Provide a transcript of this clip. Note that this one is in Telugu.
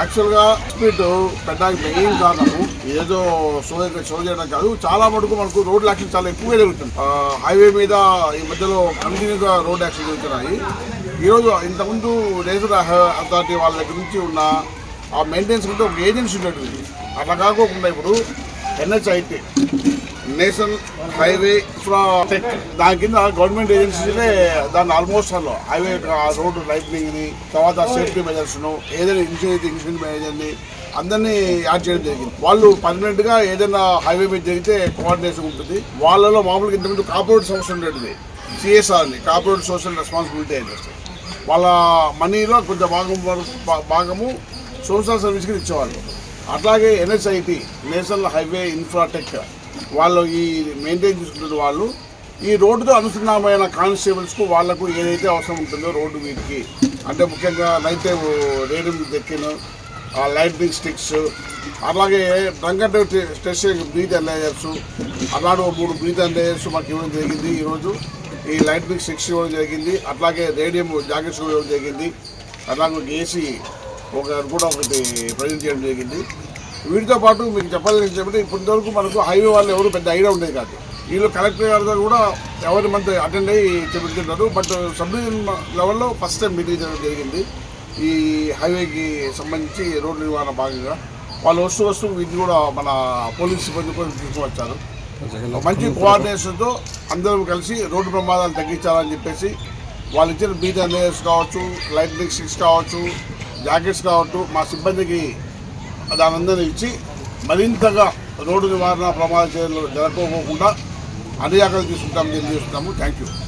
యాక్చువల్గా స్పీడ్ పెట్టడానికి మెయిన్ కారణము ఏదో షో చేయడం కాదు. చాలా మటుకు మనకు రోడ్ యాక్సిడెంట్ చాలా ఎక్కువగా జరుగుతుంది. హైవే మీద ఈ మధ్యలో కంటిన్యూగా రోడ్ యాక్సిడెంట్ జరుగుతున్నాయి. ఈరోజు ఇంతకుముందు నేషనల్ అథారిటీ వాళ్ళ దగ్గర నుంచి ఉన్న ఆ మెయింటెనెన్స్ అంటే ఒక ఏజెన్సీ ఉంటుంది. అట్లా కాకోకుండా ఇప్పుడు NHIT నేషనల్ హైవే టెక్ దాని కింద గవర్నమెంట్ ఏజెన్సీలే దాన్ని ఆల్మోస్ట్ హైవే రోడ్డు లైట్నింగ్ని, తర్వాత సేఫ్టీ మెజర్స్ను, ఏదైనా ఇన్సూరెన్స్ మేనేజర్ని అందరినీ యాడ్ చేయడం జరిగింది. వాళ్ళు పర్మనెంట్గా ఏదైనా హైవే మీద జరిగితే కోఆర్డినేషన్ ఉంటుంది. వాళ్ళలో మామూలుగా ఇంతకుముందు కార్పొరేట్ సంస్థ ఉండేది CSRని, కార్పొరేట్ సోషల్ రెస్పాన్సిబిలిటీ ఏజెన్సీ. వాళ్ళ మనీలో కొంచెం భాగము సోషల్ సర్వీస్కి ఇచ్చేవాళ్ళు. అట్లాగే NHIT నేషనల్ హైవే ఇన్ఫ్రాటెక్ వాళ్ళు ఈ మెయింటైన్ చేసుకుంటున్న వాళ్ళు ఈ రోడ్డుతో అనుసంధానమైన కానిస్టేబుల్స్కు వాళ్లకు ఏదైతే అవసరం ఉంటుందో రోడ్డు వీటికి, అంటే ముఖ్యంగా నైట్ టైం రేడియం దెక్కిన లైట్నింగ్ స్టిక్స్, అలాగే drunk and drive test breath analysers, అలాగే 3 బ్రీత్ అనలైజర్స్ మాకు ఇవ్వడం జరిగింది. ఈరోజు ఈ లైట్నింగ్ స్టిక్స్ ఇవ్వడం జరిగింది. అట్లాగే రేడియం జాకెట్స్ కూడా ఇవ్వడం జరిగింది. అట్లాగే AC ఒకటి ప్రజెంట్ చేయడం జరిగింది. వీటితో పాటు మీకు చెప్పాలంటే ఇప్పటివరకు మనకు హైవే వాళ్ళు ఎవరు పెద్ద ఐడియా ఉండేది కాదు. వీళ్ళు కలెక్టర్ గారితో కూడా ఎవరి మంత్ అటెండ్ అయ్యి చెబుతుంటారు. బట్ సబ్ డివిజన్ లెవెల్లో ఫస్ట్ టైం మీటింగ్ చేయడం జరిగింది. ఈ హైవేకి సంబంధించి రోడ్డు నిర్వహణ భాగంగా వాళ్ళు వస్తూ వీటిని కూడా మన పోలీస్ సిబ్బంది కూడా తీసుకువచ్చారు. మంచి కోఆర్డినేషన్తో అందరూ కలిసి రోడ్డు ప్రమాదాలు తగ్గించాలని చెప్పేసి వాళ్ళు ఇచ్చిన బ్రీత్ అనలైజర్స్ కావచ్చు, లైట్నింగ్ స్టిక్స్ కావచ్చు, జాకెట్స్ కావచ్చు, మా సిబ్బందికి దానందరూ ఇచ్చి మరింతగా రోడ్డు నివారణ ప్రమాద చర్యలు జరగకోకుండా అన్ని జాగ్రత్తలు తీసుకుంటామని తెలియజేస్తున్నాము. Thank you.